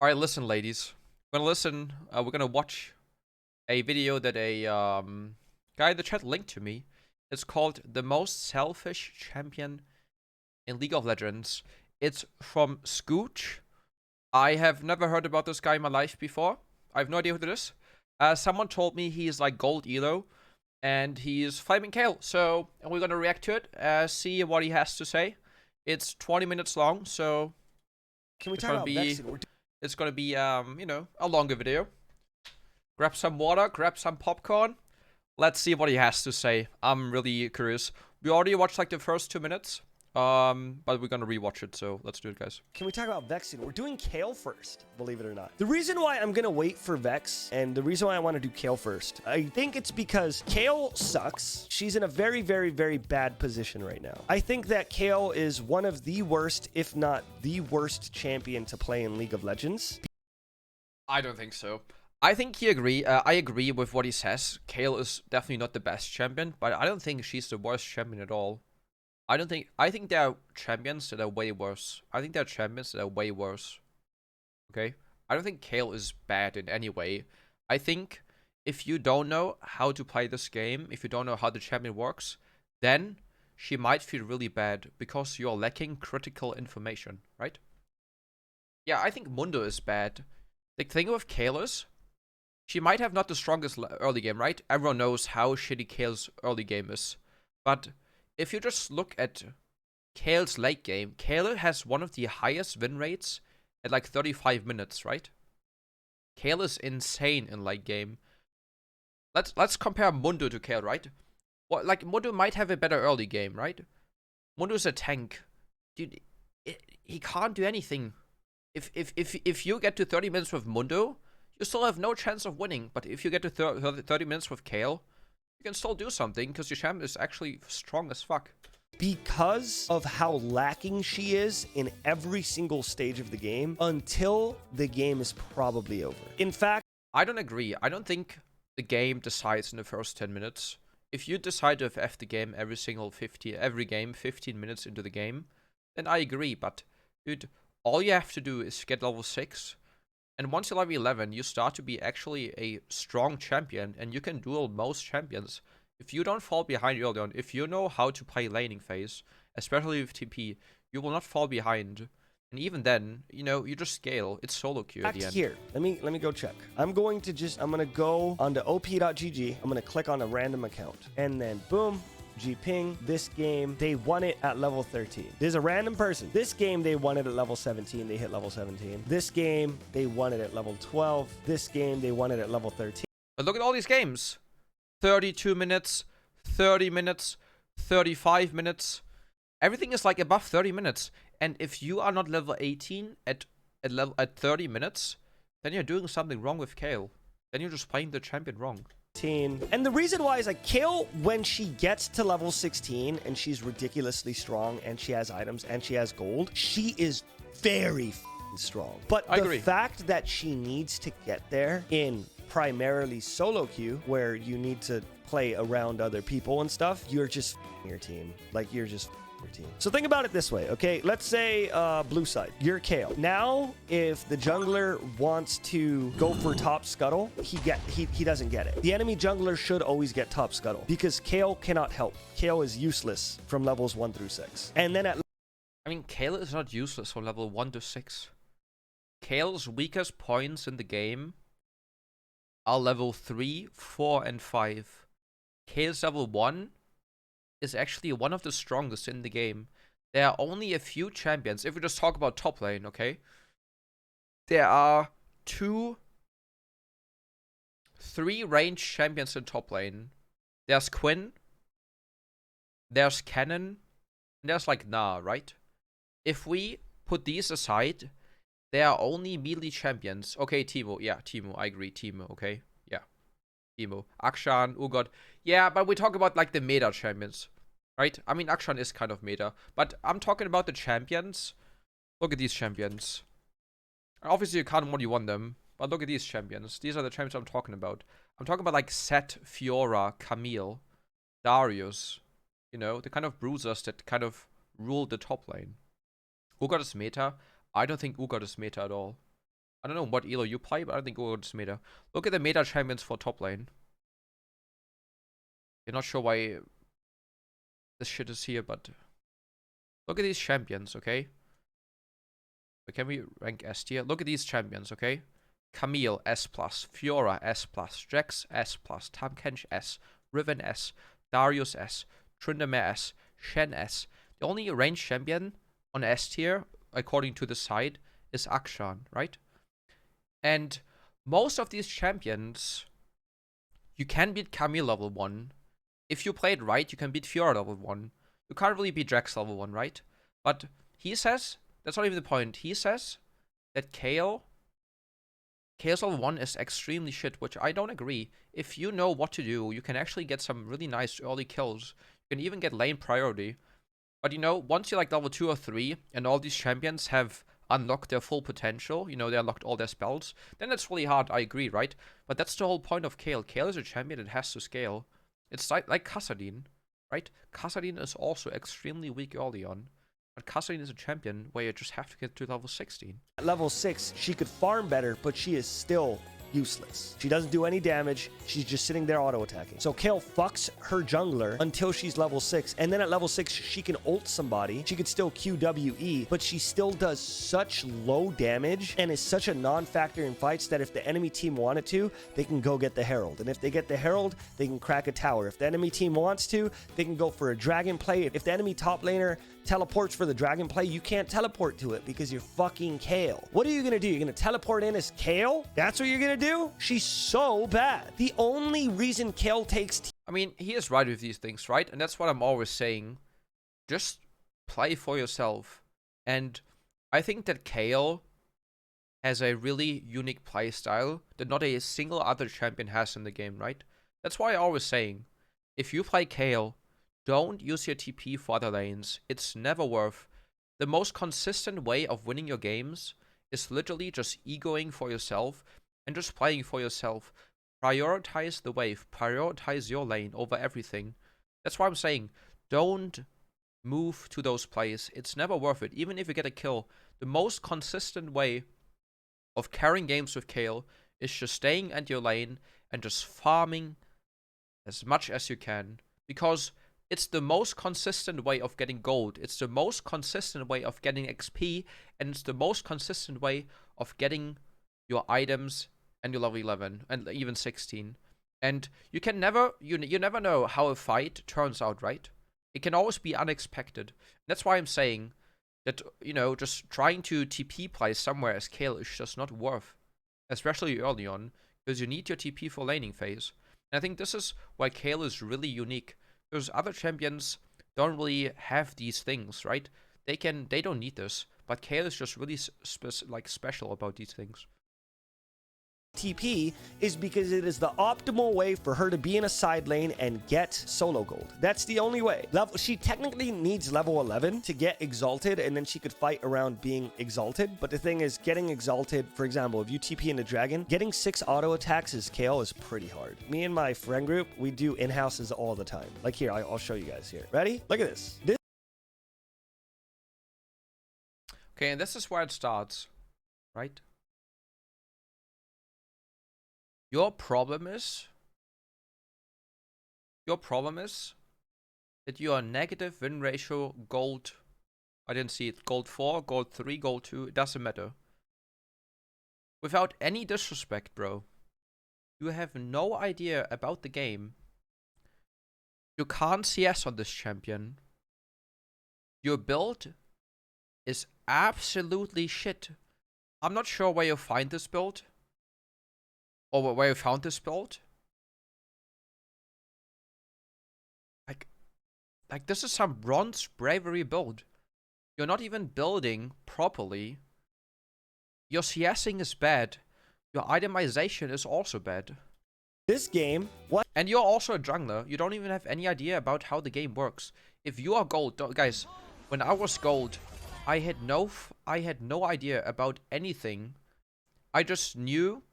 All right, listen, ladies. We're gonna listen. We're gonna watch a video that a guy in the chat linked to me. It's called "The Most Selfish Champion in League of Legends." It's from Skooch. I have never heard about this guy in my life before. I have no idea who that is. Someone told me he's like gold elo, and he's Flaming Kayle. So we're gonna react to it. See what he has to say. It's 20 minutes long, so Can we it's talk gonna about be Vex? it's gonna be a longer video. Grab some water, grab some popcorn. Let's see what he has to say. I'm really curious. We already watched like the first 2 minutes, but we're gonna rewatch it. So let's do it, guys. Can we talk about Vex? We're doing Kayle first, believe it or not. The reason why I'm gonna wait for Vex and the reason why I want to do Kayle first, I think it's because Kayle sucks. She's in a very, very, very bad position right now. I think that Kayle is one of the worst, if not the worst champion to play in League of Legends. I don't think so. I think I agree with what he says. Kayle is definitely not the best champion, but I don't think she's the worst champion at all. I think there are champions that are way worse. I think there are champions that are way worse. Okay? I don't think Kayle is bad in any way. I think if you don't know how to play this game, if you don't know how the champion works, then she might feel really bad because you're lacking critical information, right? Yeah, I think Mundo is bad. The thing with Kayle is, she might have not the strongest early game, right? Everyone knows how shitty Kayle's early game is. But if you just look at Kayle's late game, Kayle has one of the highest win rates at like 35 minutes, right? Kayle is insane in late game. Let's compare Mundo to Kayle, right? Well, like Mundo might have a better early game, right? Mundo's a tank. Dude, he can't do anything. If you get to 30 minutes with Mundo, you still have no chance of winning. But if you get to 30 minutes with Kayle, you can still do something because your champ is actually strong as fuck. Because of how lacking she is in every single stage of the game until the game is probably over. In fact, I don't agree. I don't think the game decides in the first 10 minutes. If you decide to FF the game every game 15 minutes into the game, then I agree. But dude, all you have to do is get level 6. And once you're level 11, you start to be actually a strong champion, and you can duel most champions. If you don't fall behind early on, if you know how to play laning phase, especially with TP, you will not fall behind. And even then, you know, you just scale. It's solo queue at the end. here, let me go check. I'm gonna go onto op.gg. I'm gonna click on a random account, and then boom. G-Ping, this game, they won it at level 13. There's a random person. This game, they won it at level 17. They hit level 17. This game, they won it at level 12. This game, they won it at level 13. But look at all these games. 32 minutes, 30 minutes, 35 minutes. Everything is like above 30 minutes. And if you are not level 18 at 30 minutes, then you're doing something wrong with Kayle. Then you're just playing the champion wrong. And the reason why is like Kayle, when she gets to level 16 and she's ridiculously strong and she has items and she has gold, she is very strong. But the fact that she needs to get there in primarily solo queue, where you need to play around other people and stuff, you're just your team. Like, you're just your team. So think about it this way, okay? Let's say blue side, you're Kayle. Now, if the jungler wants to go for top scuttle, he doesn't get it. The enemy jungler should always get top scuttle because Kayle cannot help. Kayle is useless from levels 1 through 6. And then I mean, Kayle is not useless from level 1 to 6. Kayle's weakest points in the game are level 3, 4, and 5. Kayle's level 1 is actually one of the strongest in the game. There are only a few champions. If we just talk about top lane, okay? There are 3 ranged champions in top lane. There's Quinn, there's Cannon, and there's like Nah, right? If we put these aside, there are only melee champions. Okay, Teemo. Yeah, Teemo. I agree. Teemo, okay? Yeah. Teemo. Akshan, Urgot. Yeah, but we talk about like the meta champions, right? I mean, Akshan is kind of meta, but I'm talking about the champions. Look at these champions. Obviously, you can't 1v1 them, but look at these champions. These are the champions I'm talking about. I'm talking about like Sett, Fiora, Camille, Darius. You know, the kind of bruisers that kind of rule the top lane. Urgot is meta. I don't think Urgot is meta at all. I don't know what elo you play, but I think it's meta. Look at the meta champions for top lane. You're not sure why this shit is here, but look at these champions, okay? But can we rank S tier? Look at these champions, okay? Camille S+, Fiora S+, Jax S+, Tamkench S, Riven S, Darius S, Tryndamere S, Shen S. The only ranged champion on S tier, according to the site, is Akshan, right? And most of these champions, you can beat Camille level 1. If you play it right, you can beat Fiora level 1. You can't really beat Jax level 1, right? But he says, that's not even the point. He says that Kayle's level 1 is extremely shit, which I don't agree. If you know what to do, you can actually get some really nice early kills. You can even get lane priority. But you know, once you're like level 2 or 3, and all these champions have unlocked their full potential, you know, they unlocked all their spells, then it's really hard, I agree, right? But that's the whole point of Kayle. Kayle is a champion that has to scale. It's like Kassadin, right? Kassadin is also extremely weak early on. But Kassadin is a champion where you just have to get to level 16. At level 6, she could farm better, but she is still useless. She doesn't do any damage. She's just sitting there auto-attacking. So Kayle fucks her jungler until she's level 6. And then at level 6, she can ult somebody. She could still QWE, but she still does such low damage and is such a non-factor in fights that if the enemy team wanted to, they can go get the Herald. And if they get the Herald, they can crack a tower. If the enemy team wants to, they can go for a dragon play. If the enemy top laner teleports for the dragon play, you can't teleport to it because you're fucking Kayle. What are you gonna do? You're gonna teleport in as Kayle? That's what you're gonna do? She's so bad. The only reason Kayle takes I mean, he is right with these things, right? And that's what I'm always saying. Just play for yourself. And I think that Kayle has a really unique playstyle that not a single other champion has in the game, right? That's why I'm always saying, if you play Kayle, don't use your TP for other lanes. It's never worth. The most consistent way of winning your games is literally just egoing for yourself and just playing for yourself. Prioritize the wave. Prioritize your lane over everything. That's why I'm saying, don't move to those plays. It's never worth it. Even if you get a kill, the most consistent way of carrying games with Kayle is just staying at your lane and just farming as much as you can. Because it's the most consistent way of getting gold. It's the most consistent way of getting XP. And it's the most consistent way of getting your items and your level 11 and even 16. And you can never, you never know how a fight turns out, right? It can always be unexpected. And that's why I'm saying that, you know, just trying to TP play somewhere as Kayle is just not worth. Especially early on. Because you need your TP for laning phase. And I think this is why Kayle is really unique. Because other champions don't really have these things, right? They don't need this, but Kayle is just really special about these things. TP is because it is the optimal way for her to be in a side lane and get solo gold. That's the only way. She technically needs level 11 to get exalted, and then she could fight around being exalted. But the thing is, getting exalted, for example, if you TP into dragon, getting 6 auto attacks as Kayle is pretty hard. Me and my friend group, we do in-houses all the time. Like here, I'll show you guys here. Ready? Look at this. Okay, and this is where it starts, right? Your problem is that you are negative win ratio gold. I didn't see it. Gold 4, gold 3, gold 2. It doesn't matter. Without any disrespect, bro. You have no idea about the game. You can't CS on this champion. Your build is absolutely shit. I'm not sure where you find this build. Or where you found this build. Like this is some bronze bravery build. You're not even building properly. Your CSing is bad. Your itemization is also bad. This game, what? And you're also a jungler. You don't even have any idea about how the game works. If you are gold, guys, when I was gold, I had no idea about anything. I just knew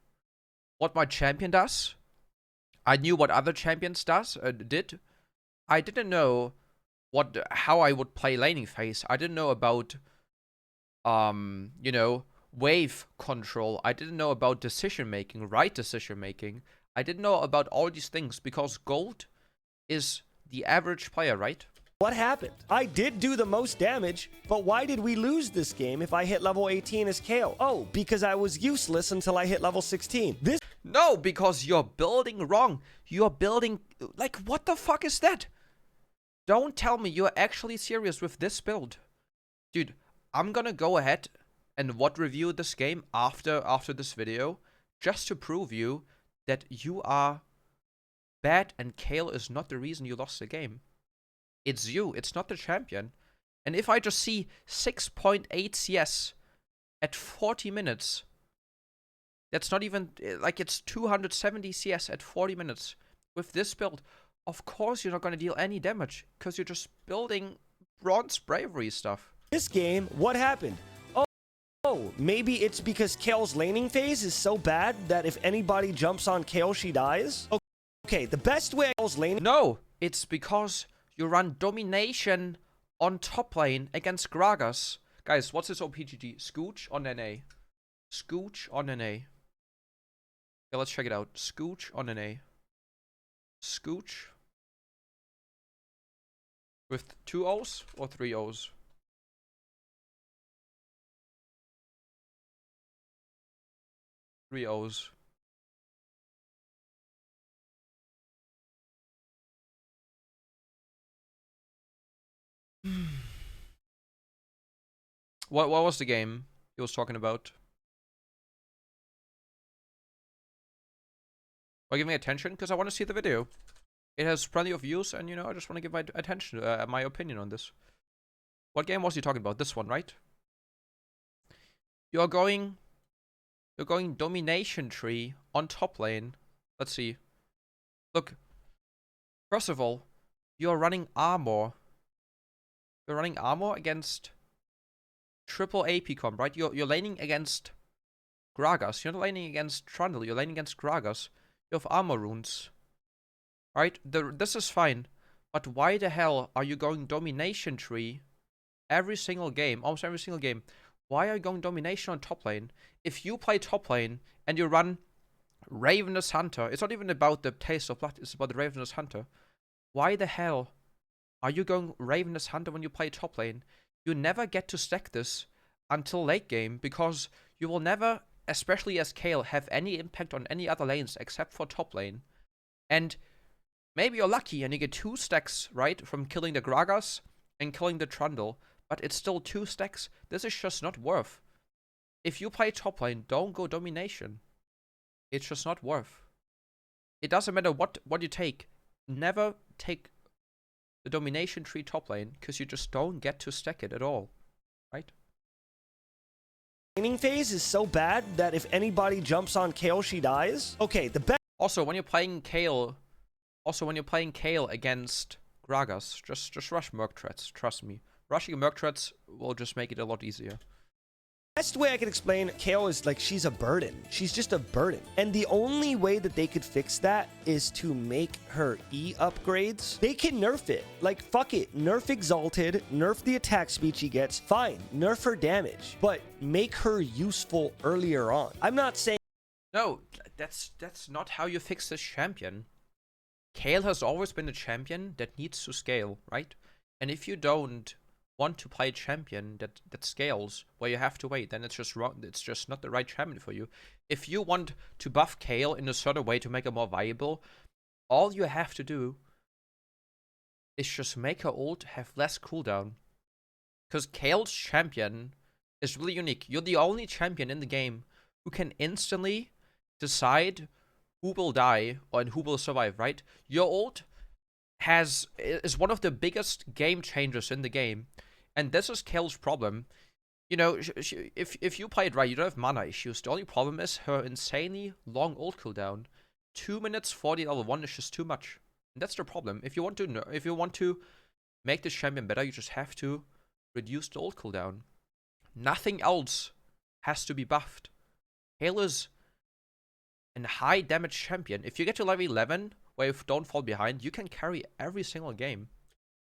what my champion does. I knew what other champions did. I didn't know how I would play laning phase. I didn't know about you know, wave control. I didn't know about decision making, right decision making. I didn't know about all these things because gold is the average player, right? What happened? I did do the most damage, but why did we lose this game if I hit level 18 as Kayle? Oh, because I was useless until I hit level 16. No, because you're building wrong. You're building... Like, what the fuck is that? Don't tell me you're actually serious with this build. Dude, I'm gonna go ahead and review this game after this video, just to prove you that you are bad and Kayle is not the reason you lost the game. It's you, it's not the champion. And if I just see 6.8 CS at 40 minutes, that's not even, like, it's 270 CS at 40 minutes. With this build, of course you're not going to deal any damage, because you're just building bronze bravery stuff. This game, what happened? Oh, maybe it's because Kayle's laning phase is so bad that if anybody jumps on Kayle, she dies? Okay, the best way Kayle's laning... No, it's because you run domination on top lane against Gragas. Guys, what's this OPGG? Skooch on NA. Skooch on NA. Yeah, let's check it out. Skooch on NA. Skooch. With 2 O's or 3 O's? 3 O's. What was the game he was talking about? Why give me attention? Because I want to see the video. It has plenty of views, and, you know, I just want to give my attention, my opinion on this. What game was he talking about? This one, right? You're going domination tree on top lane. Let's see. Look. First of all, you're running armor. You're running armor against triple AP comp, right? You're laning against Gragas. You're not laning against Trundle. You're laning against Gragas. You have armor runes. Right? This is fine. But why the hell are you going domination tree every single game? Almost every single game. Why are you going domination on top lane? If you play top lane and you run Ravenous Hunter, it's not even about the taste of blood, it's about the Ravenous Hunter. Why the hell are you going Ravenous Hunter when you play top lane? You never get to stack this until late game, because you will never, especially as Kayle, have any impact on any other lanes except for top lane. And maybe you're lucky and you get 2 stacks, right, from killing the Gragas and killing the Trundle, but it's still 2 stacks. This is just not worth. If you play top lane, don't go domination. It's just not worth. It doesn't matter what you take. Never take the domination tree top lane, because you just don't get to stack it at all, right? Laning phase is so bad that if anybody jumps on Kayle, she dies? Okay, the best... Also, when you're playing Kayle against Gragas, just rush Merc Threats, trust me. Rushing Merc Threats will just make it a lot easier. Best way I can explain Kayle is, like, she's a burden. She's just a burden. And the only way that they could fix that is to make her E upgrades. They can nerf it. Like, fuck it. Nerf Exalted, nerf the attack speed she gets. Fine, nerf her damage. But make her useful earlier on. I'm not saying... No, that's not how you fix this champion. Kayle has always been a champion that needs to scale, right? And if you don't want to play a champion that scales, where you have to wait, then it's just wrong. It's just not the right champion for you. If you want to buff Kayle in a certain way to make her more viable, all you have to do is just make her ult have less cooldown. Because Kayle's champion is really unique. You're the only champion in the game who can instantly decide who will die or who will survive, right? Your ult is one of the biggest game changers in the game. And this is Kayle's problem. You know, if you play it right, you don't have mana issues. The only problem is her insanely long ult cooldown. 2 minutes 40 level 1 is just too much. And that's the problem. If you want to make this champion better, you just have to reduce the ult cooldown. Nothing else has to be buffed. Kayle is a high damage champion. If you get to level 11, where you don't fall behind, you can carry every single game.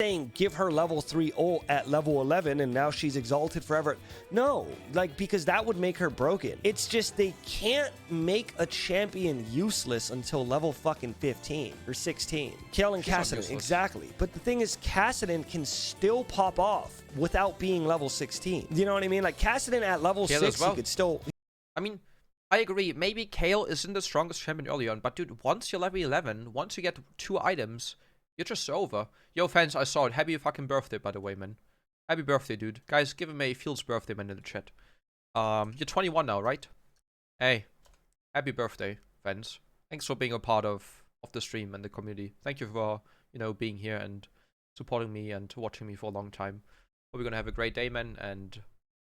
saying give her level 3 ult at level 11 and now she's exalted forever. No, like, because that would make her broken. It's just they can't make a champion useless until level fucking 15 or 16. Kayle and Kassadin, exactly. But the thing is, Kassadin can still pop off without being level 16. You know what I mean? Like, Kassadin at level Kayle 6, well. he could still... I mean, I agree. Maybe Kayle isn't the strongest champion early on, but dude, once you're level 11, once you get 2 items, you're just over. Yo, fans, I saw it. Happy fucking birthday, by the way, man. Happy birthday, dude. Guys, give him a Fields birthday, man, in the chat. You're 21 now, right? Hey, happy birthday, fans. Thanks for being a part of the stream and the community. Thank you for, you know, being here and supporting me and watching me for a long time. Hope you're gonna have a great day, man. And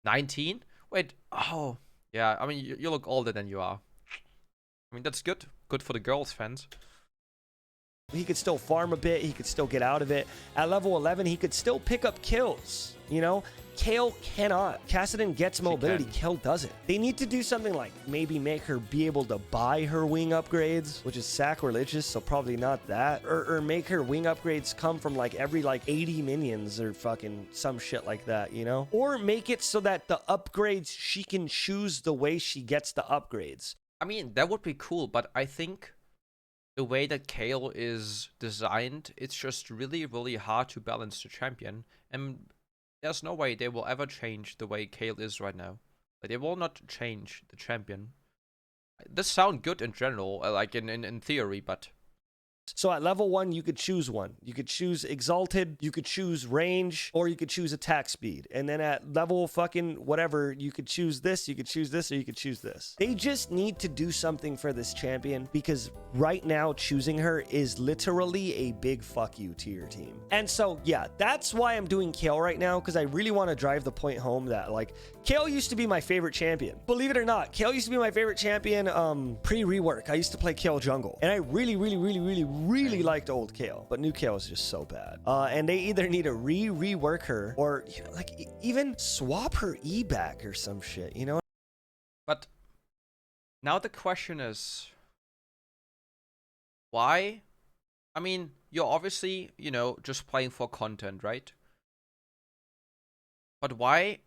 19? Wait, oh, yeah. I mean, you look older than you are. I mean, that's good. Good for the girls, fans. He could still farm a bit. He could still get out of it. At level 11, he could still pick up kills. You know, Kayle cannot. Kassadin gets mobility. Kayle doesn't. They need to do something like maybe make her be able to buy her wing upgrades, which is sacrilegious, so probably not that. Or make her wing upgrades come from like every like 80 minions or fucking some shit like that, you know? Or make it so that the upgrades, she can choose the way she gets the upgrades. I mean, that would be cool, but I think the way that Kayle is designed, it's just really, really hard to balance the champion. And there's no way they will ever change the way Kayle is right now. Like, they will not change the champion. This sounds good in general, like in theory, but... So at level 1, you could choose one. You could choose Exalted, you could choose Range, or you could choose Attack Speed. And then at level fucking whatever, you could choose this, you could choose this, or you could choose this. They just need to do something for this champion, because right now choosing her is literally a big fuck you to your team. And so, yeah, that's why I'm doing Kayle right now, because I really want to drive the point home that, like, Kayle used to be my favorite champion. Believe it or not, Kayle used to be my favorite champion pre-rework. I used to play Kayle jungle. And I really liked old Kayle, but new Kayle is just so bad. And they either need to rework her or, you know, like, even swap her E back or some shit, you know? But now the question is, why? I mean, you're obviously, you know, just playing for content, right? But why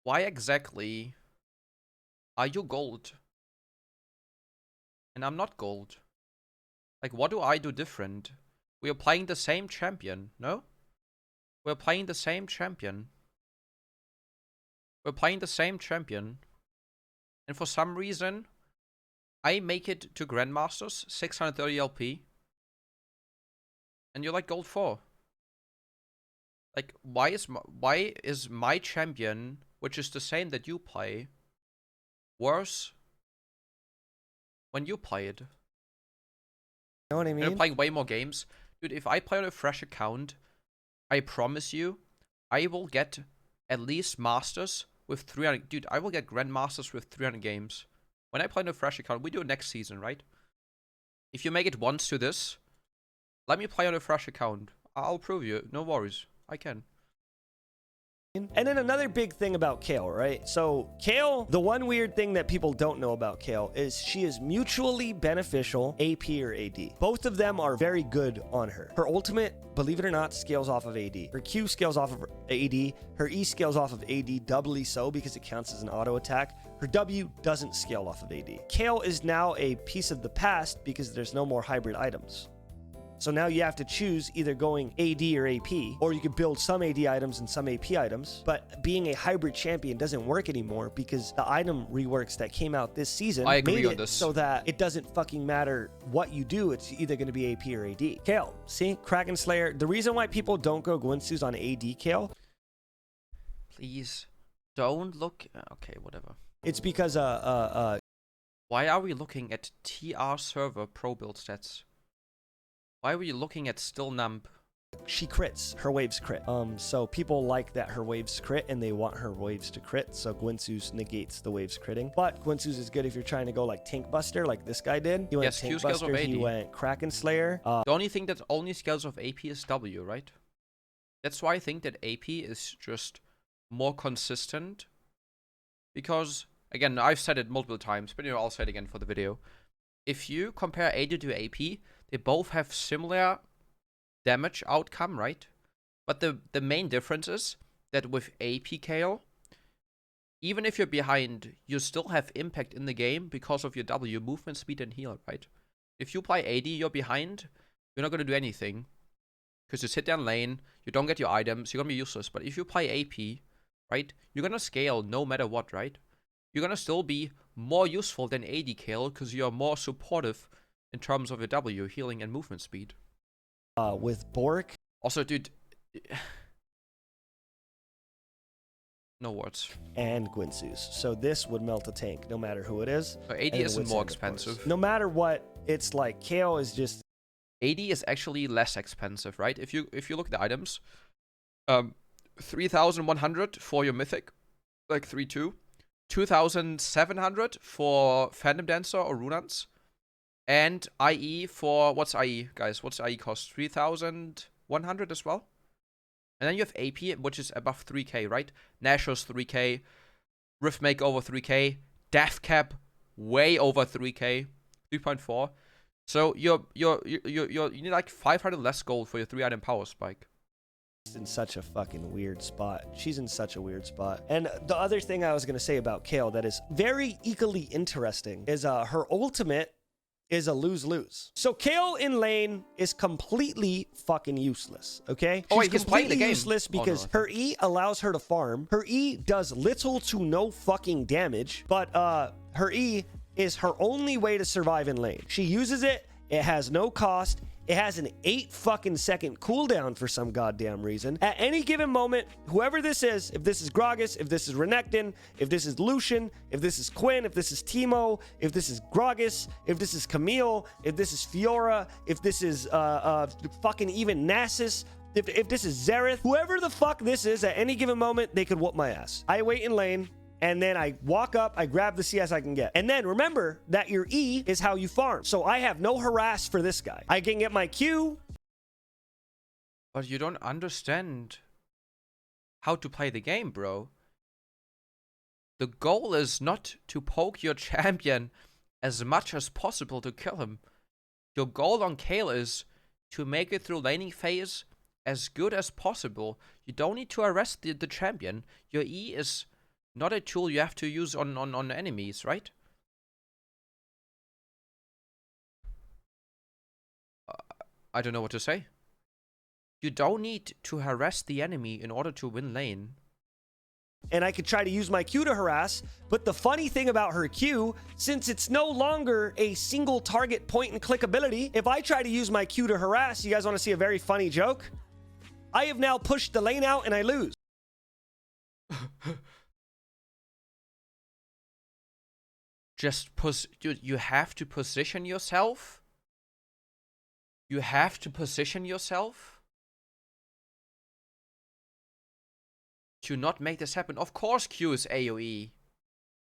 exactly are you gold? And I'm not gold. Like, what do I do different? We are playing the same champion, no? We're playing the same champion. We're playing the same champion. And for some reason, I make it to Grandmasters, 630 LP. And you're like gold 4. Like, why is my champion, which is the same that you play, worse when you play it? You know what I mean? You're playing way more games. Dude, if I play on a fresh account, I promise you, I will get at least Masters with 300. Dude, I will get Grandmasters with 300 games. When I play on a fresh account, we do it next season, right? If you make it once to this, let me play on a fresh account. I'll prove you. No worries. I can. And then another big thing about Kayle, right? So Kayle, the one weird thing that people don't know about Kayle is she is mutually beneficial AP or AD. Both of them are very good on her. Her ultimate, believe it or not, scales off of AD. Her Q scales off of AD. Her E scales off of AD doubly so because it counts as an auto attack. Her W doesn't scale off of AD. Kayle is now a piece of the past because there's no more hybrid items. So now you have to choose either going AD or AP, or you could build some AD items and some AP items. But being a hybrid champion doesn't work anymore because the item reworks that came out this season made it so that it doesn't fucking matter what you do. It's either going to be AP or AD. Kayle, see? Kraken Slayer. The reason why people don't go Gwinsu's on AD, Kayle? Please don't look... Okay, whatever. It's because, why are we looking at TR server pro build stats? Why were you looking at still numb? She crits. Her waves crit. So people like that her waves crit and they want her waves to crit. So Gwinsu's negates the waves critting. But Gwinsu's is good if you're trying to go like Tank Buster like this guy did. He went Tank Buster, he went Kraken Slayer. The only thing that only scales of AP is W, right? That's why I think that AP is just more consistent. Because, again, I've said it multiple times, but you know, I'll say it again for the video. If you compare AD to AP, they both have similar damage outcome, right? But the main difference is that with AP Kayle, even if you're behind, you still have impact in the game because of your W, movement, speed, and heal, right? If you play AD, you're behind, you're not going to do anything. Because you sit down lane, you don't get your items, you're going to be useless. But if you play AP, right, you're going to scale no matter what, right? You're going to still be more useful than AD Kayle because you're more supportive in terms of your W, healing, and movement speed. With Bork. Also, dude... no words. And Gwynsu's. So this would melt a tank, no matter who it is. So AD isn't more expensive. No matter what, it's like Kayle is just... AD is actually less expensive, right? If you look at the items, 3,100 for your mythic, like 3-2, 2,700 for Phantom Dancer or Runans, and IE for what's IE, guys? What's IE cost? 3,100 as well. And then you have AP, which is above 3k, right? Nashor's 3k, Rift Makeover 3k, Death Cap way over 3k, 3.4. So you need like 500 less gold for your 3-item power spike. In such a fucking weird spot. She's in such a weird spot. And the other thing I was going to say about Kayle that is very equally interesting is her ultimate is a lose-lose. So Kayle in lane is completely fucking useless, okay? Oh wait, he's playing the game. Useless because her E allows her to farm. Her E does little to no fucking damage, but her E is her only way to survive in lane. She uses it, it has no cost, it has an 8 fucking second cooldown for some goddamn reason. At any given moment, whoever this is, if this is Gragas, if this is Renekton, if this is Lucian, if this is Quinn, if this is Teemo, if this is Gragas, if this is Camille, if this is Fiora, if this is fucking even Nasus, if this is Xerath, whoever the fuck this is, at any given moment, they could whoop my ass. I wait in lane, and then I walk up, I grab the CS I can get. And then remember that your E is how you farm. So I have no harass for this guy. I can get my Q. But you don't understand how to play the game, bro. The goal is not to poke your champion as much as possible to kill him. Your goal on Kayle is to make it through laning phase as good as possible. You don't need to arrest the champion. Your E is not a tool you have to use on enemies, right? I don't know what to say. You don't need to harass the enemy in order to win lane. And I could try to use my Q to harass, but the funny thing about her Q, since it's no longer a single target point and click ability, if I try to use my Q to harass, you guys want to see a very funny joke? I have now pushed the lane out and I lose. Just dude, you have to position yourself. You have to position yourself to not make this happen. Of course Q is AoE.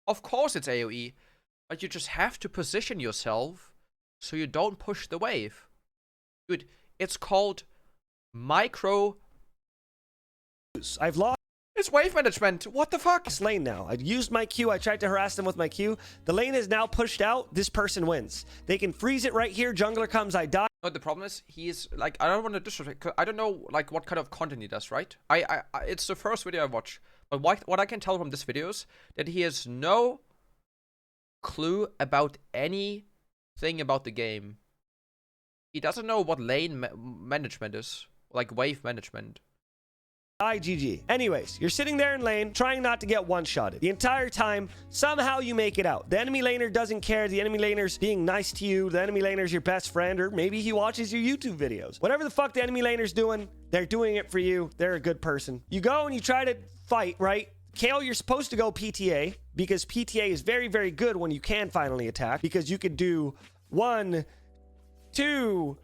Of course it's AoE. But you just have to position yourself so you don't push the wave. Dude, it's called micro... I've lost. It's wave management. What the fuck? This lane now. I used my Q. I tried to harass them with my Q. The lane is now pushed out. This person wins. They can freeze it right here. Jungler comes. I die. No, the problem is he's like, I don't want to disrespect. I don't know like what kind of content he does, right? It's the first video I watch. But what I can tell from this video is that he has no clue about anything about the game. He doesn't know what lane management is, like wave management. GG. Anyways, you're sitting there in lane, trying not to get one-shotted. The entire time, somehow you make it out. The enemy laner doesn't care. The enemy laner's being nice to you. The enemy laner's your best friend, or maybe he watches your YouTube videos. Whatever the fuck the enemy laner's doing, they're doing it for you. They're a good person. You go and you try to fight, right? Kayle, you're supposed to go PTA, because PTA is very, very good when you can finally attack, because you could do 1, 2,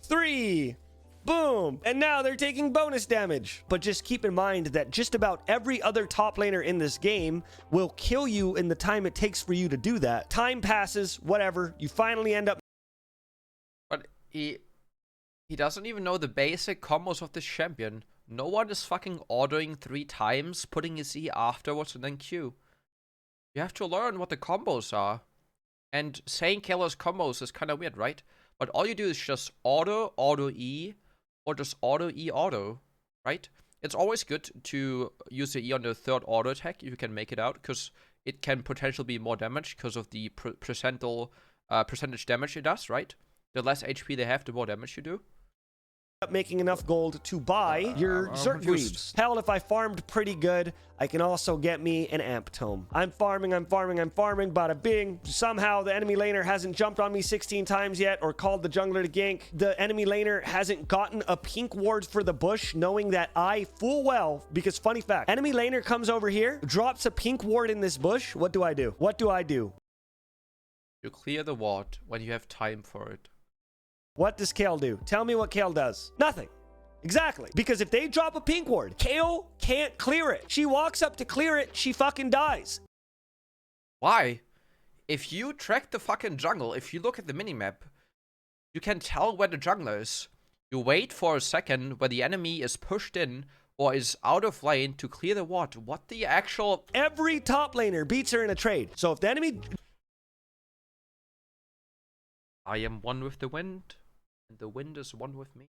3... boom! And now they're taking bonus damage. But just keep in mind that just about every other top laner in this game will kill you in the time it takes for you to do that. Time passes, whatever. You finally end up... But he doesn't even know the basic combos of this champion. No one is fucking ordering 3 times, putting his E afterwards and then Q. You have to learn what the combos are. And saying Kayle's combos is kind of weird, right? But all you do is just auto E, or just auto E auto. right? It's always good to use the E on the third auto attack if you can make it out, because it can potentially be more damage because of the percentage damage it does, right? The less HP they have, the more damage you do. Making enough gold to buy your Zerk Greaves. Hell, if I farmed pretty good, I can also get me an Amp Tome. I'm farming, bada bing. Somehow the enemy laner hasn't jumped on me 16 times yet or called the jungler to gank. The enemy laner hasn't gotten a pink ward for the bush, knowing that I full well, because funny fact, enemy laner comes over here, drops a pink ward in this bush. What do I do? What do I do? You clear the ward when you have time for it. What does Kayle do? Tell me what Kayle does. Nothing. Exactly. Because if they drop a pink ward, Kayle can't clear it. She walks up to clear it, she fucking dies. Why? If you track the fucking jungle, if you look at the minimap, you can tell where the jungler is. You wait for a second where the enemy is pushed in or is out of lane to clear the ward. What the actual... Every top laner beats her in a trade. So if the enemy... I am one with the wind. And the wind is one with me.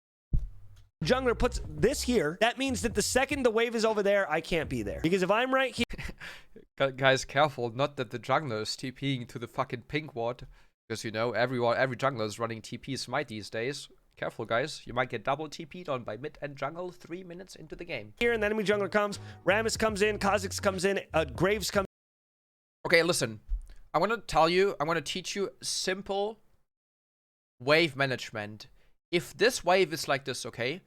Jungler puts this here. That means that the second the wave is over there, I can't be there. Because if I'm right here... Guys, careful. Not that the jungler is TPing to the fucking pink ward. Because, you know, every jungler is running TP smite these days. Careful, guys. You might get double TP'd on by mid and jungle 3 minutes into the game. Here, and the enemy jungler comes. Rammus comes in. Kha'Zix comes in. Graves comes... Okay, listen. I'm going to teach you simple wave management. If this wave is like this, okay,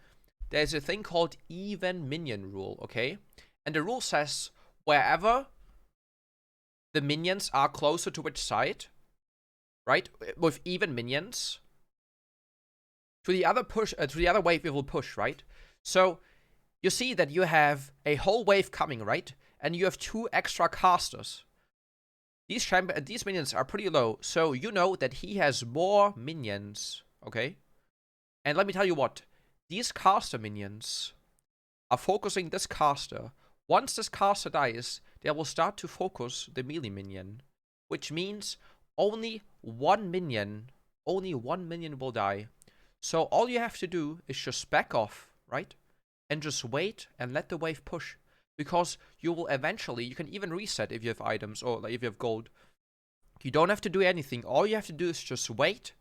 there's a thing called even minion rule, okay? And the rule says wherever the minions are closer to which side, right? With even minions, to the other wave it will push, right? So you see that you have a whole wave coming, right? And you have 2 extra casters. These minions are pretty low, so you know that he has more minions, okay? And let me tell you what, these caster minions are focusing this caster. Once this caster dies, they will start to focus the melee minion, which means only one minion will die. So all you have to do is just back off, right? And just wait and let the wave push. Because you will eventually, you can even reset if you have items or like if you have gold. You don't have to do anything. All you have to do is just wait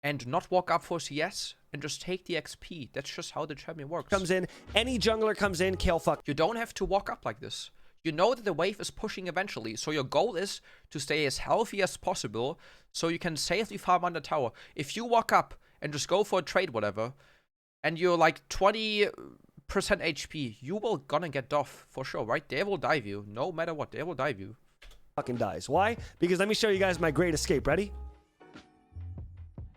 and not walk up for CS and just take the XP. That's just how the champion works. Comes in, any jungler comes in, Kayle fuck. You don't have to walk up like this. You know that the wave is pushing eventually. So your goal is to stay as healthy as possible so you can safely farm under tower. If you walk up and just go for a trade, whatever, and you're like 20% HP, you will gonna get doff for sure, right? They will dive you. No matter what, they will dive you. Fucking dies. Why? Because let me show you guys my great escape. Ready?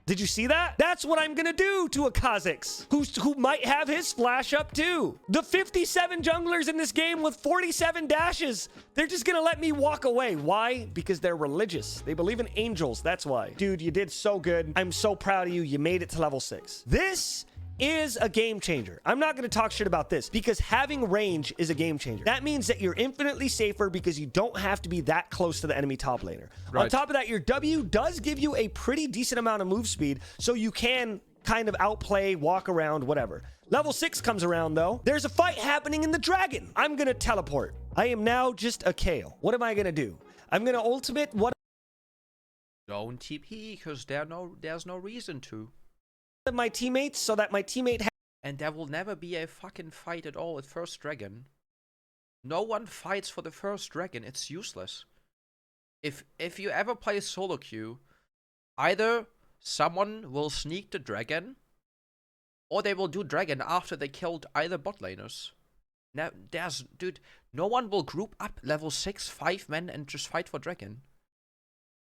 Did you see that? That's what I'm gonna do to a Kha'Zix who might have his flash up too. The 57 junglers in this game with 47 dashes, they're just gonna let me walk away. Why? Because they're religious. They believe in angels. That's why. Dude, you did so good. I'm so proud of you. You made it to level 6. This is a game changer. I'm not going to talk shit about this because having range is a game changer. That means that you're infinitely safer because you don't have to be that close to the enemy top laner. Right. On top of that, your W does give you a pretty decent amount of move speed, so you can kind of outplay, walk around, whatever. Level 6 comes around though. There's a fight happening in the dragon. I'm going to teleport. I am now just a Kayle. What am I going to do? I'm going to ultimate what? Don't TP because there's no reason to. My teammates so that my teammate and there will never be a fucking fight at all at first dragon. No one fights for the first dragon. It's useless. If you ever play solo queue, either someone will sneak the dragon or they will do dragon after they killed either bot laners. Now dude, no one will group up level 6 5 men and just fight for dragon.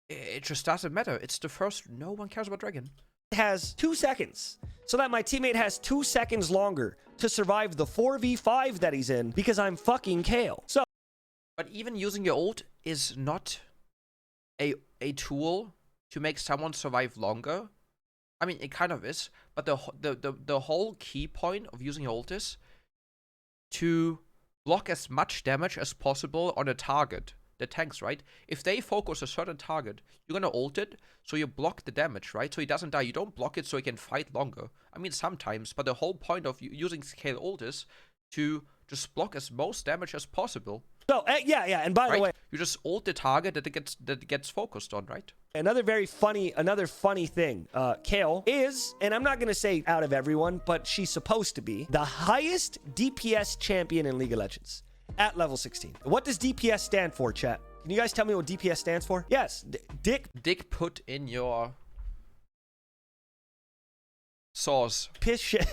It just doesn't matter. It's the first. No one cares about dragon. Has 2 seconds so that my teammate has 2 seconds longer to survive the 4v5 that he's in because I'm fucking Kayle. So, but even using your ult is not a tool to make someone survive longer. I mean, it kind of is, but the whole key point of using your ult is to block as much damage as possible on a target. the tanks, right? If they focus a certain target, you're gonna ult it, so you block the damage, right? So he doesn't die. You don't block it so he can fight longer. I mean, sometimes, but the whole point of using Kayle ult is to just block as most damage as possible. So yeah, and by the way, you just ult the target that it gets focused on, right? Another funny thing, Kayle is, and I'm not gonna say out of everyone, but she's supposed to be the highest DPS champion in League of Legends at level 16. What does DPS stand for, chat? Can you guys tell me what DPS stands for? Yes, Dick put in your sauce. Piss shit.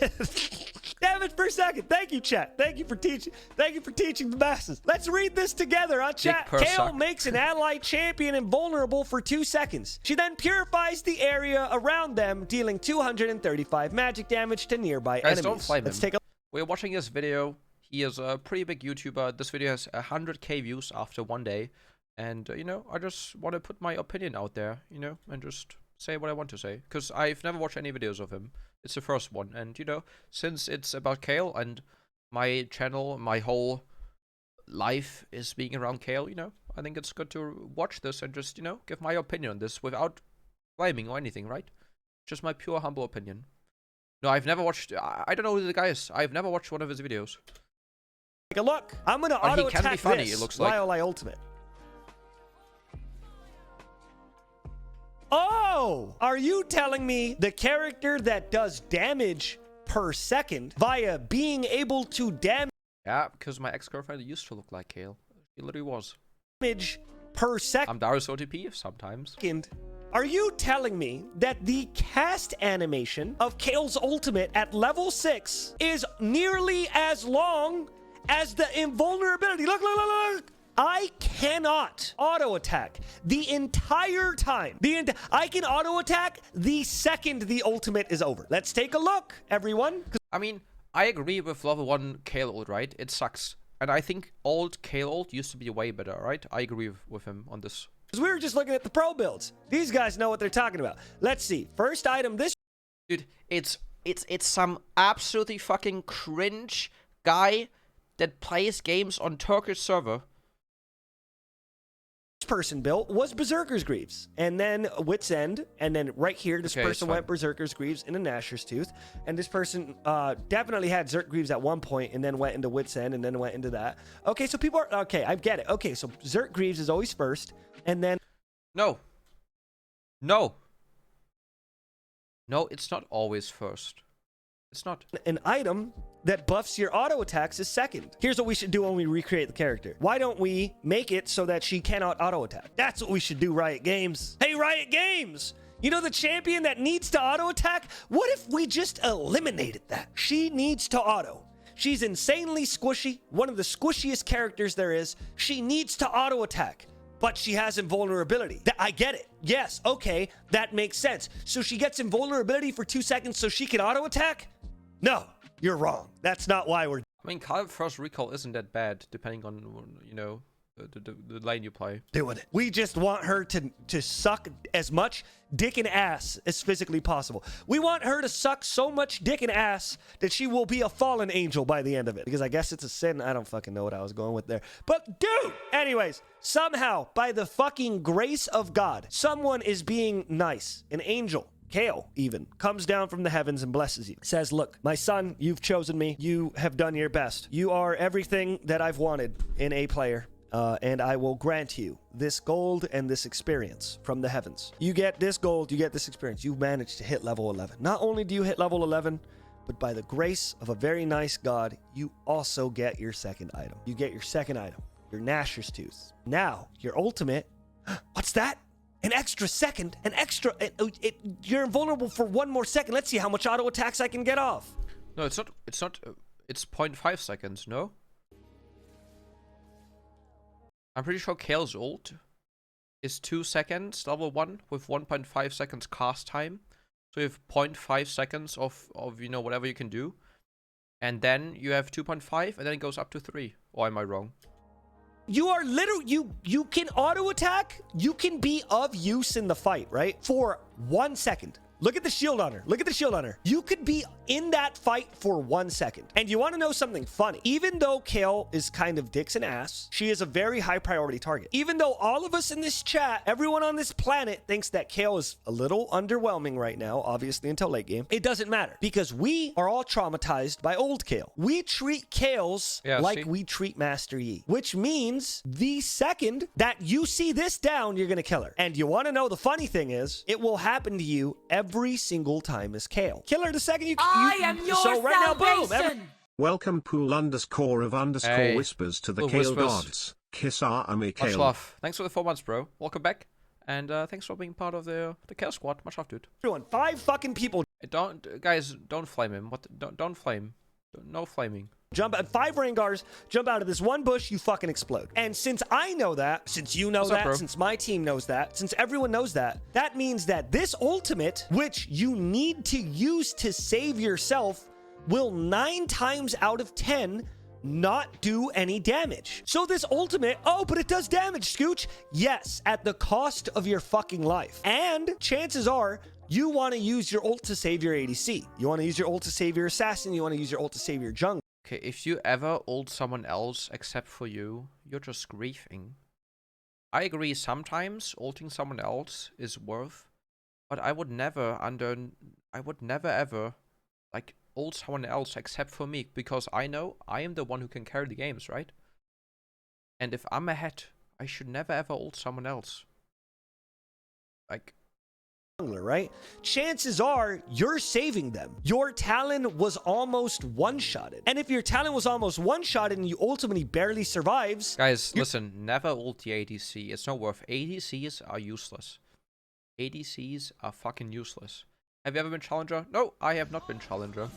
Damage per second. Thank you, chat. Thank you for teaching. Thank you for teaching the masses. Let's read this together on chat. Kayle makes an ally champion invulnerable for 2 seconds. She then purifies the area around them, dealing 235 magic damage to nearby enemies. Don't flame Let's him. take a We're watching this video. He is a pretty big YouTuber. This video has 100k views after 1 day. And, you know, I just want to put my opinion out there, you know, and just say what I want to say. Because I've never watched any videos of him. It's the first one. And, you know, since it's about Kayle and my channel, my whole life is being around Kayle, you know, I think it's good to watch this and just, you know, give my opinion on this without blaming or anything, right? Just my pure, humble opinion. No, I've never watched... I don't know who the guy is. I've never watched one of his videos. Take a look. I'm going to auto-attack he can be funny, this it looks like. while I ultimate. Oh! Are you telling me the character that does damage per second via being able to damage... Yeah, because my ex-girlfriend used to look like Kayle. She literally was. ...damage per second... I'm Darius OTP sometimes. Are you telling me that the cast animation of Kayle's ultimate at level 6 is nearly as long as the invulnerability? Look, look, look, look. I cannot auto-attack the entire time. I can auto-attack the second the ultimate is over. Let's take a look, everyone. I mean, I agree with level 1 Kayle ult, right? It sucks. And I think old Kayle ult used to be way better, right? I agree with him on this. Because we were just looking at the pro builds. These guys know what they're talking about. Let's see. First item, this... Dude, it's some absolutely fucking cringe guy that plays games on Turkish server. Person built was Berserker's Greaves, and then Wit's End, and then right here this person went Berserker's Greaves into Nashor's Tooth, and this person definitely had Zerk Greaves at one point and then went into Wit's End and then went into that. Okay, so people are okay, I get it. Okay, so Zerk Greaves is always first, and then no, it's not always first. It's not. An item that buffs your auto attacks is second. Here's what we should do when we recreate the character. Why don't we make it so that she cannot auto attack? That's what we should do, Riot Games. Hey, Riot Games! You know the champion that needs to auto attack? What if we just eliminated that? She needs to auto. She's insanely squishy, one of the squishiest characters there is. She needs to auto attack, but she has invulnerability. I get it. Yes, okay, that makes sense. So she gets invulnerability for 2 seconds so she can auto attack? No, you're wrong. That's not why we're... I mean, Kayle first recall isn't that bad, depending on, you know, the lane you play. Doing it. We just want her to suck as much dick and ass as physically possible. We want her to suck so much dick and ass that she will be a fallen angel by the end of it. Because I guess it's a sin. I don't fucking know what I was going with there. But dude! Anyways, somehow, by the fucking grace of God, someone is being nice. An angel. Kayle, even, comes down from the heavens and blesses you. Says, look, my son, you've chosen me. You have done your best. You are everything that I've wanted in a player. And I will grant you this gold and this experience from the heavens. You get this gold, you get this experience. You've managed to hit level 11. Not only do you hit level 11, but by the grace of a very nice God, you also get your second item. You get your second item, your Nashor's Tooth. Now, your ultimate, what's that? An extra second, an extra, you're invulnerable for 1 more second. Let's see how much auto attacks I can get off. No, it's not, it's 0.5 seconds, no? I'm pretty sure Kayle's ult is 2 seconds, level 1, with 1.5 seconds cast time. So you have 0.5 seconds of, you know, whatever you can do. And then you have 2.5, and then it goes up to 3. Or am I wrong? You are literally, you can auto attack. You can be of use in the fight, right? For 1 second. Look at the shield on her. Look at the shield on her. You could be in that fight for 1 second. And you want to know something funny? Even though Kayle is kind of dicks and ass, she is a very high priority target. Even though all of us in this chat, everyone on this planet thinks that Kayle is a little underwhelming right now, obviously until late game, it doesn't matter because we are all traumatized by old Kayle. We treat Kayles like we treat Master Yi, which means the second that you see this down, you're going to kill her. And you want to know the funny thing is, it will happen to you every single time as Kayle. Kill her the second you am your so right salvation. now, boom. Welcome pool underscore of underscore hey. whispers to the Ooh, Kayle whispers. gods. Kiss our AMI Much Kayle. love. Thanks for the 4 months, bro. Welcome back. And thanks for being part of the Kayle squad. Much love, dude. Everyone, 5 fucking people. Guys, don't flame him. Don't flame. No flaming. Jump at 5 Rangars, jump out of this one bush, you fucking explode. And since I know that, since you know that, since my team knows that, since everyone knows that, that means that this ultimate, which you need to use to save yourself, will 9 times out of 10 not do any damage. So this ultimate, oh, but it does damage, Skooch. Yes, at the cost of your fucking life. And chances are, you want to use your ult to save your ADC. You want to use your ult to save your assassin. You want to use your ult to save your jungle. Okay, if you ever ult someone else except for you, you're just griefing. I agree, sometimes ulting someone else is worth, but I would never ever, like, ult someone else except for me, because I know I am the one who can carry the games, right? And if I'm ahead, I should never ever ult someone else. Like, right? Chances are you're saving them. Your Talon was almost one-shotted. And if your Talon was almost one-shotted and you ultimately barely survives... Guys, listen, never ult the ADC. It's not worth. ADCs are useless. ADCs are fucking useless. Have you ever been Challenger? No, I have not been Challenger.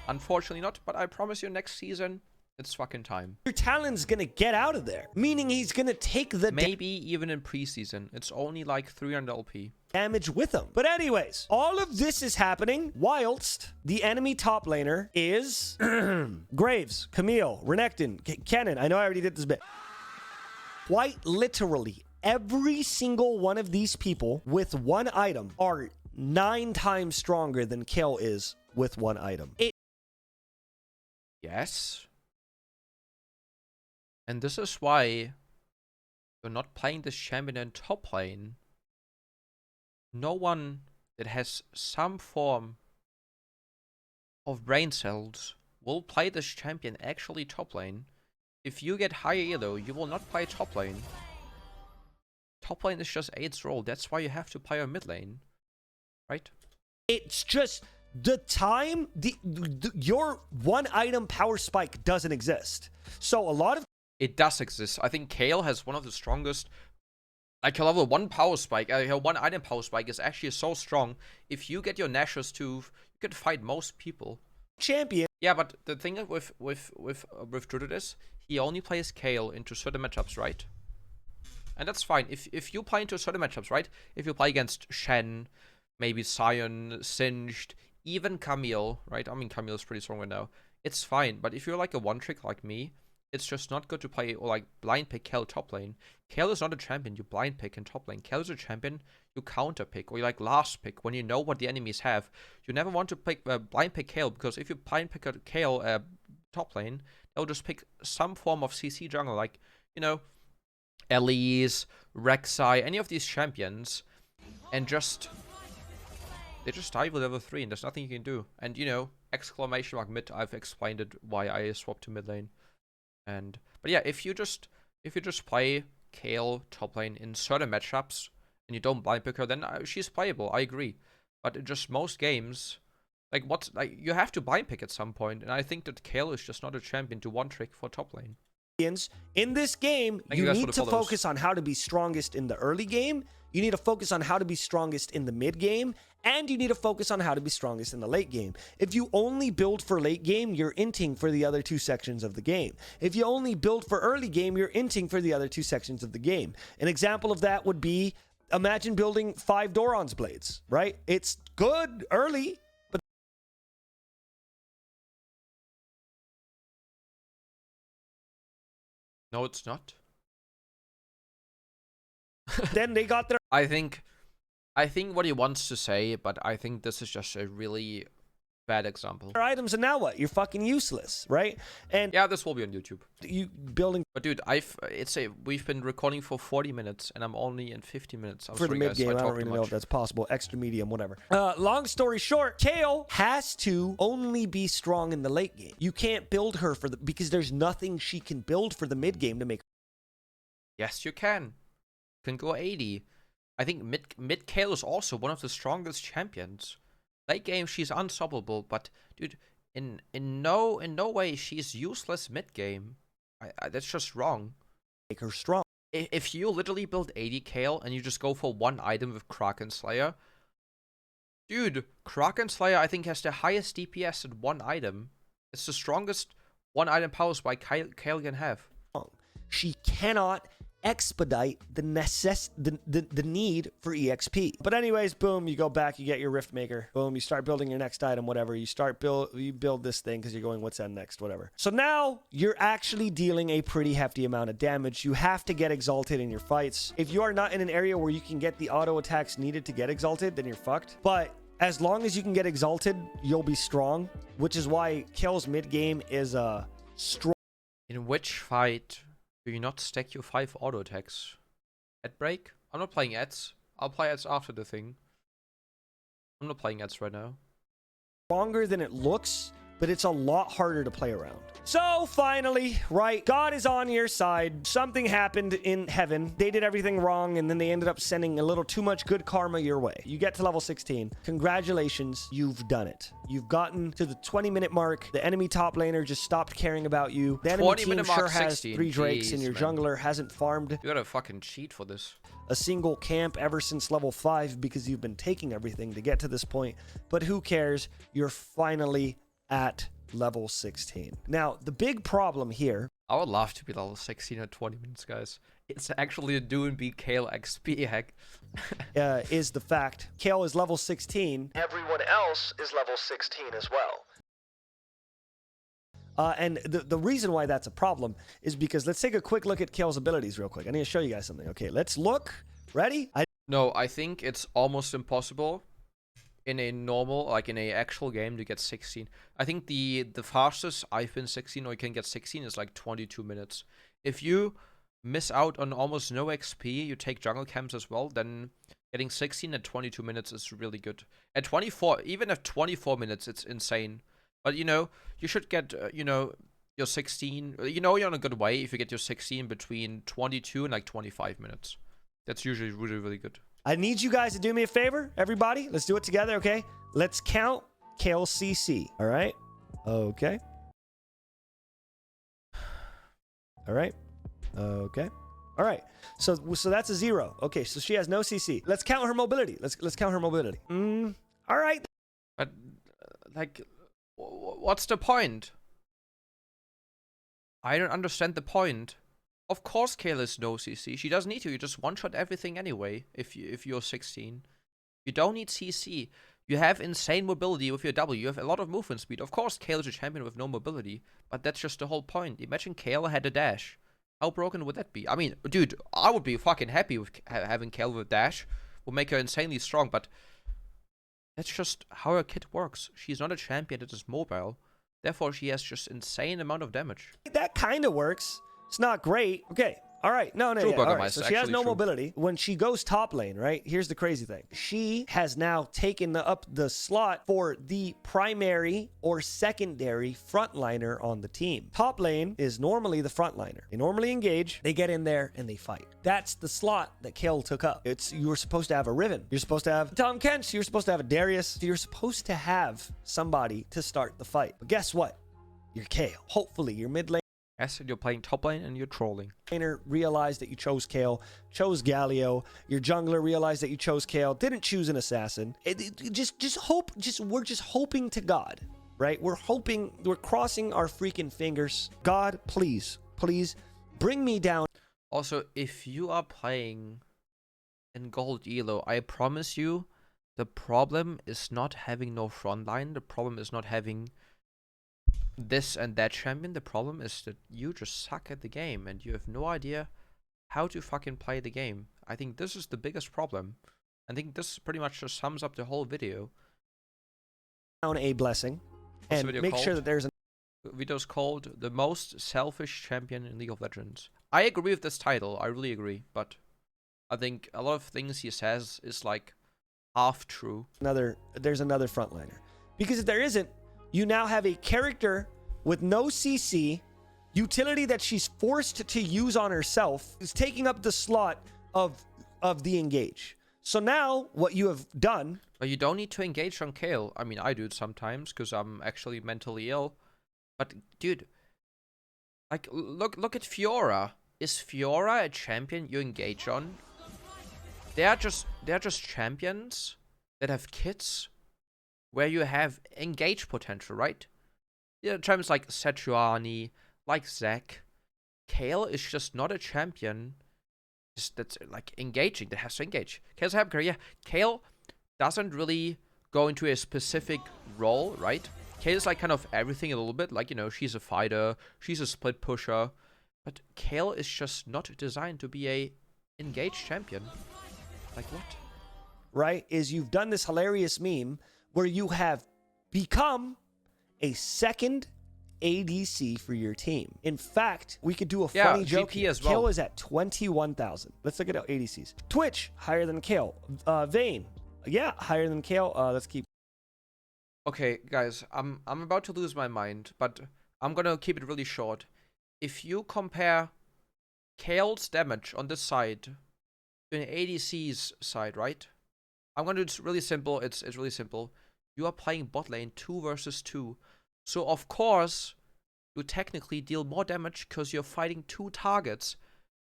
Unfortunately not, but I promise you next season, it's fucking time. Your Talon's gonna get out of there. Meaning he's gonna take the... Maybe even in preseason. It's only like 300 LP. Damage with him. But anyways, all of this is happening whilst the enemy top laner is Graves, Camille, Renekton, Kennen. I know I already did this bit. Quite literally, every single one of these people with one item are 9 times stronger than Kayle is with one item. Yes. And this is why you're not playing this champion in top lane. No one that has some form of brain cells will play this champion actually top lane. If you get higher elo, you will not play top lane. Top lane is just 8's role. That's why you have to play on mid lane. Right? It's just the time, your one item power spike doesn't exist. So a lot of... It does exist. I think Kayle has one of the strongest... Like, her level 1 power spike, her 1 item power spike is actually so strong. If you get your Nashers to, you can fight most people. Champion. Yeah, but the thing with Druid is, he only plays Kayle into certain matchups, right? And that's fine. If you play into certain matchups, right? If you play against Shen, maybe Sion, Singed, even Camille, right? I mean, Camille's pretty strong right now. It's fine. But if you're like a one-trick like me, it's just not good to play or like blind pick Kayle top lane. Kayle is not a champion you blind pick in top lane. Kayle is a champion you counter pick or you like last pick when you know what the enemies have. You never want to pick blind pick Kayle, because if you blind pick a Kayle top lane, they'll just pick some form of CC jungle, like, you know, Elise, Rek'Sai, any of these champions, and they just die with level 3 and there's nothing you can do. And, you know, exclamation mark mid, I've explained it why I swapped to mid lane. But yeah, if you just play Kayle top lane in certain matchups and you don't blind pick her, then she's playable. I agree. But in just most games, like you have to blind pick at some point, and I think that Kayle is just not a champion to one trick for top lane. In this game, you need to focus on how to be strongest in the early game. You need to focus on how to be strongest in the mid game, and you need to focus on how to be strongest in the late game. If you only build for late game, you're inting for the other 2 sections of the game. If you only build for early game, you're inting for the other 2 sections of the game. An example of that would be, imagine building 5 Doran's blades, right? It's good early, but no, it's not. then they got their... I think I think what he wants to say, but I think this is just a really bad example. Items, and now what? You're fucking useless, right? And yeah, this will be on YouTube. You building. But dude, we've been recording for 40 minutes, and I'm only in 50 minutes. I'm for sorry, the mid guys, game. I don't really know if that's possible. Extra medium, whatever. Long story short, Kayle has to only be strong in the late game. You can't build her for because there's nothing she can build for the mid game to make. Yes, you can. You can go 80. I think mid Kayle is also one of the strongest champions. Late game, she's unstoppable, but dude, in no way she's useless mid game. That's just wrong. Make her strong. If you literally build AD Kayle and you just go for one item with Kraken Slayer, dude, Kraken Slayer I think has the highest DPS in one item. It's the strongest one item power spike Kayle can have. She cannot expedite the need for EXP. But anyways, boom, you go back, you get your Rift Maker. Boom, you start building your next item, whatever. You build this thing because you're going, what's that next, whatever. So now you're actually dealing a pretty hefty amount of damage. You have to get exalted in your fights. If you are not in an area where you can get the auto attacks needed to get exalted, then you're fucked. But as long as you can get exalted, you'll be strong, which is why Kayle's mid game is strong. In which fight do you not stack your 5 auto attacks? Ad break? I'm not playing ads. I'll play ads after the thing. I'm not playing ads right now. Stronger than it looks, but it's a lot harder to play around. So finally, right, God is on your side. Something happened in heaven. They did everything wrong, and then they ended up sending a little too much good karma your way. You get to level 16. Congratulations, you've done it. You've gotten to the 20-minute mark. The enemy top laner just stopped caring about you. The enemy team sure has 3 Drakes, and your jungler hasn't farmed. You gotta fucking cheat for this. A single camp ever since level 5 because you've been taking everything to get to this point. But who cares? You're finally at level 16. Now, the big problem here... I would love to be level 16 at 20 minutes, guys. It's actually a do and beat Kayle XP hack. Is the fact Kayle is level 16. Everyone else is level 16 as well. And the reason why that's a problem is because let's take a quick look at Kayle's abilities real quick. I need to show you guys something. Okay, let's look. Ready? No, I think it's almost impossible in a normal, like in a actual game, to get 16. I think the fastest I've been 16 or you can get 16 is like 22 minutes. If you miss out on almost no XP, you take jungle camps as well, then getting 16 at 22 minutes is really good. At 24, even at 24 minutes, it's insane. But you know, you should get, you know, your 16, you know, you're on a good way if you get your 16 between 22 and like 25 minutes. That's usually really, really good. I need you guys to do me a favor, everybody. Let's do it together, okay? Let's count Kayle CC, all right? Okay. All right. Okay. All right. So that's a 0. Okay, so she has no CC. Let's count her mobility. Let's count her mobility. All right. But like, what's the point? I don't understand the point. Of course Kayle is no CC. She doesn't need to. You just one-shot everything anyway if you're 16. You don't need CC. You have insane mobility with your W. You have a lot of movement speed. Of course Kayle is a champion with no mobility, but that's just the whole point. Imagine Kayle had a dash. How broken would that be? I mean, dude, I would be fucking happy with having Kayle with dash. Would make her insanely strong, but that's just how her kit works. She's not a champion that is mobile. Therefore, she has just insane amount of damage. That kind of works. It's not great. Okay. All right. No. All right. So she has no mobility. When she goes top lane, right? Here's the crazy thing. She has now taken up the slot for the primary or secondary frontliner on the team. Top lane is normally the frontliner. They normally engage, they get in there, and they fight. That's the slot that Kayle took up. You were supposed to have a Riven. You're supposed to have Tom Kent. You're supposed to have a Darius. You're supposed to have somebody to start the fight. But guess what? You're Kayle. Hopefully, your mid lane. Yes, you're playing top lane and you're trolling. Laner realized that you chose Kayle, chose Galio. Your jungler realized that you chose Kayle, didn't choose an assassin. We're just hoping to God, right? We're hoping, we're crossing our freaking fingers. God, please bring me down. Also, if you are playing in gold elo, I promise you, the problem is not having no frontline. The problem is not having this and that champion. The problem is that you just suck at the game and you have no idea how to fucking play the game. I think this is the biggest problem, I think this pretty much just sums up the whole video. Down a blessing. What's And make sure that there's an video's called The Most Selfish Champion in League of Legends. I agree with this title, I really agree, but I think a lot of things he says is like half true. there's another frontliner. Because if there isn't, you now have a character with no CC, utility that she's forced to use on herself, is taking up the slot of the engage. So now what you have done... But you don't need to engage on Kayle. I mean, I do it sometimes because I'm actually mentally ill. But dude, like look at Fiora. Is Fiora a champion you engage on? They're just champions that have kits where you have engage potential, right? Yeah, champions like Sejuani, like Zac. Kayle is just not a champion that's like engaging, that has to engage. Kayle's have career. Kayle doesn't really go into a specific role, right? Kayle's like kind of everything a little bit. Like, you know, she's a fighter, she's a split pusher. But Kayle is just not designed to be a engaged champion. Like what? Right, is you've done this hilarious meme where you have become a second ADC for your team. In fact, we could do a funny joke. GP as well. Kayle is at 21,000. Let's look at ADCs. Twitch, higher than Kayle. Vayne, yeah, higher than Kayle. Let's keep. Okay, guys, I'm about to lose my mind, but I'm gonna keep it really short. If you compare Kayle's damage on this side to an ADC's side, right? I'm gonna do it really simple. It's really simple. You are playing bot lane 2 versus 2. So of course, you technically deal more damage because you're fighting 2 targets,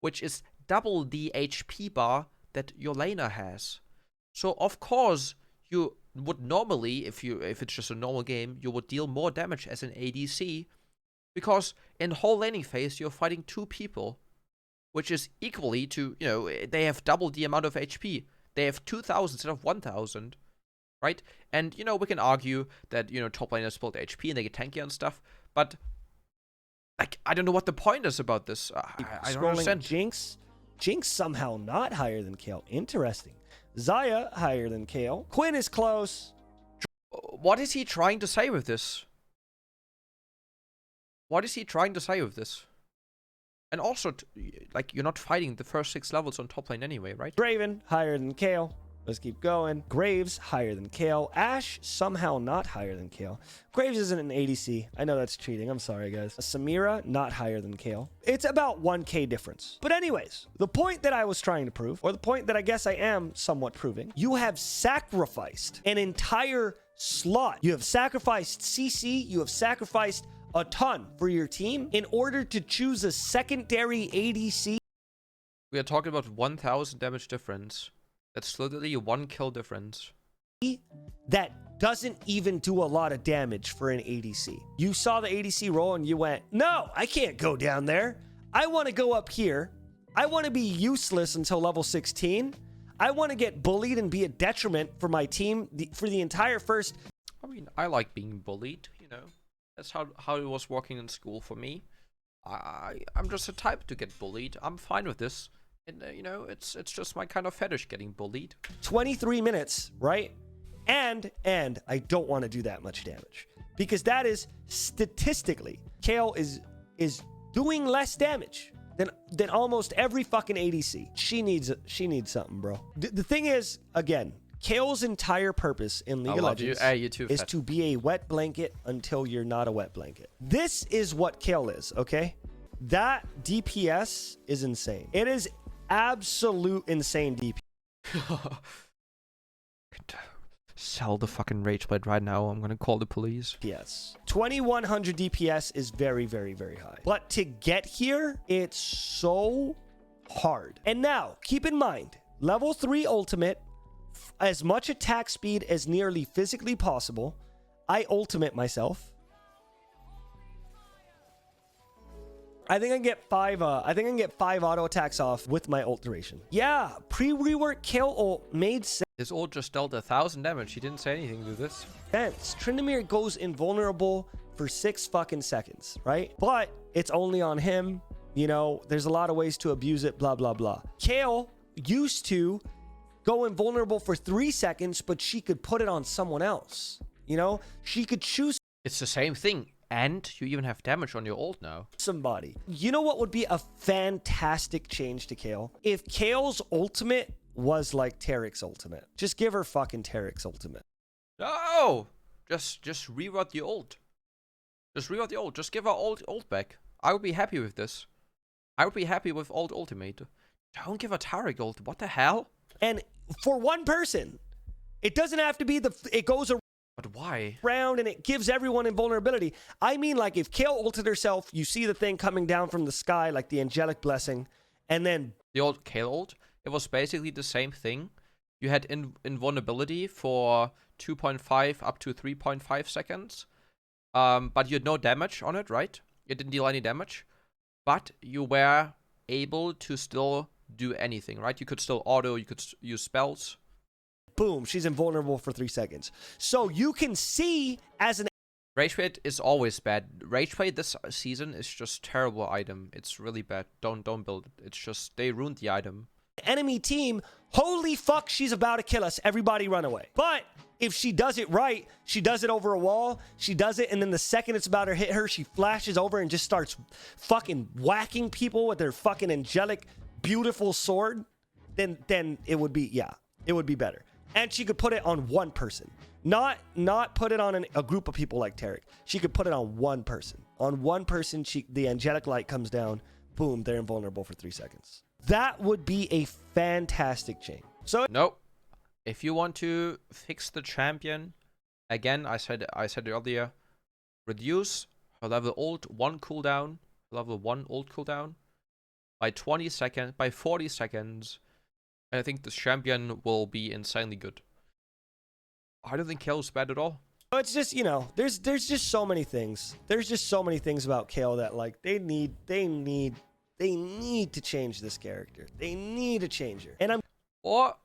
which is double the HP bar that your laner has. So of course, you would normally, if it's just a normal game, you would deal more damage as an ADC, because in whole laning phase, you're fighting 2 people, which is equally to, you know, they have double the amount of HP. They have 2,000 instead of 1,000. Right? And, you know, we can argue that, you know, top laners build HP and they get tankier and stuff, but, like, I don't know what the point is about this. I don't understand. Jinx somehow not higher than Kayle. Interesting. Xayah higher than Kayle. Quinn is close. What is he trying to say with this? What is he trying to say with this? And also, like, you're not fighting the first 6 levels on top lane anyway, right? Draven higher than Kayle. Let's keep going. Graves higher than Kayle. Ashe somehow not higher than Kayle. Graves isn't an ADC. I know that's cheating. I'm sorry, guys. Samira not higher than Kayle. It's about 1K difference. But anyways, the point that I was trying to prove, or the point that I guess I am somewhat proving, you have sacrificed an entire slot. You have sacrificed CC. You have sacrificed a ton for your team in order to choose a secondary ADC. We are talking about 1,000 damage difference. That's literally a 1 kill difference. That doesn't even do a lot of damage for an ADC. You saw the ADC roll and you went, no, I can't go down there. I want to go up here. I want to be useless until level 16. I want to get bullied and be a detriment for my team for the entire first. I mean, I like being bullied, you know. That's how it was working in school for me. I'm just a type to get bullied. I'm fine with this. And, you know, it's just my kind of fetish, getting bullied. 23 minutes, right? And I don't want to do that much damage. Because that is, statistically, Kayle is doing less damage than almost every fucking ADC. She needs something, bro. The thing is, again, Kayle's entire purpose in League of Legends is to be a wet blanket until you're not a wet blanket. This is what Kayle is, okay? That DPS is insane. It is absolute insane DPS. Sell the fucking rage blade right now. I'm gonna call the police. Yes. 2100 DPS is very, very, very high. But to get here, it's so hard. And now, keep in mind, level 3 ultimate, as much attack speed as nearly physically possible. I ultimate myself. I think I can get 5 auto attacks off with my ult duration. Yeah, pre-rework Kayle ult made sense. His ult just dealt 1,000 damage. He didn't say anything to this. Tryndamere goes invulnerable for 6 fucking seconds, right? But it's only on him. You know, there's a lot of ways to abuse it, blah, blah, blah. Kayle used to go invulnerable for 3 seconds, but she could put it on someone else. You know, she could choose. It's the same thing. And you even have damage on your ult now. Somebody. You know what would be a fantastic change to Kayle? If Kayle's ultimate was like Tariq's ultimate. Just give her fucking Tariq's ultimate. No! Just reroute the ult. Just reroute the ult. Just give her ult back. I would be happy with this. I would be happy with ult ultimate. Don't give her Tariq ult. What the hell? And for one person, it doesn't have to be it goes around. But why? And it gives everyone invulnerability. I mean, like if Kayle ulted herself, you see the thing coming down from the sky, like the angelic blessing, and then the old Kayle ult, it was basically the same thing. You had invulnerability for 2.5 up to 3.5 seconds. But you had no damage on it, right? It didn't deal any damage. But you were able to still do anything, right? You could still auto, you could use spells. Boom, she's invulnerable for 3 seconds. So you can see as an Rage Bait is always bad. Rage Bait this season is just terrible item. It's really bad. Don't build it. It's just they ruined the item. Enemy team, holy fuck, she's about to kill us. Everybody run away. But if she does it right, she does it over a wall, she does it, and then the second it's about to hit her, she flashes over and just starts fucking whacking people with their fucking angelic, beautiful sword, then it would be, yeah, it would be better. And she could put it on one person. Not put it on a group of people like Tariq. She could put it on one person. On one person, the angelic light comes down. Boom, they're invulnerable for 3 seconds. That would be a fantastic change. So nope. If you want to fix the champion, again, I said earlier, reduce her level ult 1 cooldown, level 1 ult cooldown by 20 seconds, by 40 seconds. And I think this champion will be insanely good. I don't think Kayle's bad at all. It's just, you know, there's just so many things. There's just so many things about Kayle that like they need to change this character. They need to change her. And or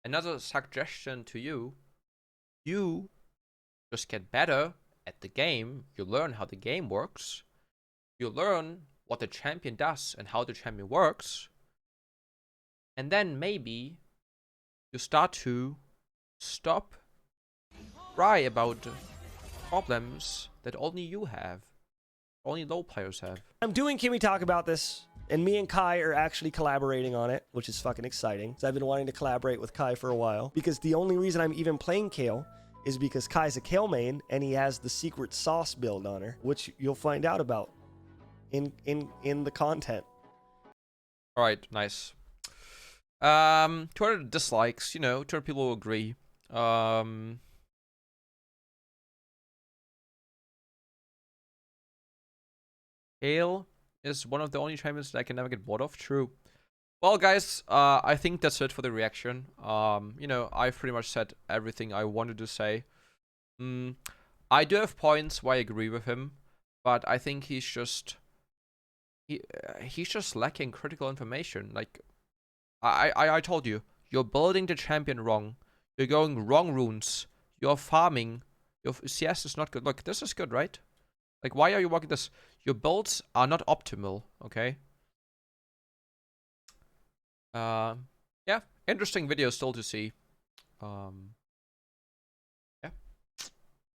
another suggestion to you, you just get better at the game. You learn how the game works. You learn what the champion does and how the champion works. And then maybe you start to stop cry about problems that only you have, only low players have. I'm doing Can We Talk About This, and me and Kai are actually collaborating on it, which is fucking exciting. So I've been wanting to collaborate with Kai for a while, because the only reason I'm even playing Kayle is because Kai's a Kayle main, and he has the secret sauce build on her, which you'll find out about in the content. All right, nice. 200 dislikes, you know, 200 people will agree. Kayle is one of the only champions that I can never get bored of. True. Well, guys, I think that's it for the reaction. You know, I've pretty much said everything I wanted to say. I do have points where I agree with him, but I think he's just lacking critical information. Like, I told you, you're building the champion wrong. You're going wrong runes. You're farming. Your CS is not good. Look, this is good, right? Like, why are you working this? Your builds are not optimal, okay? Yeah, interesting video still to see.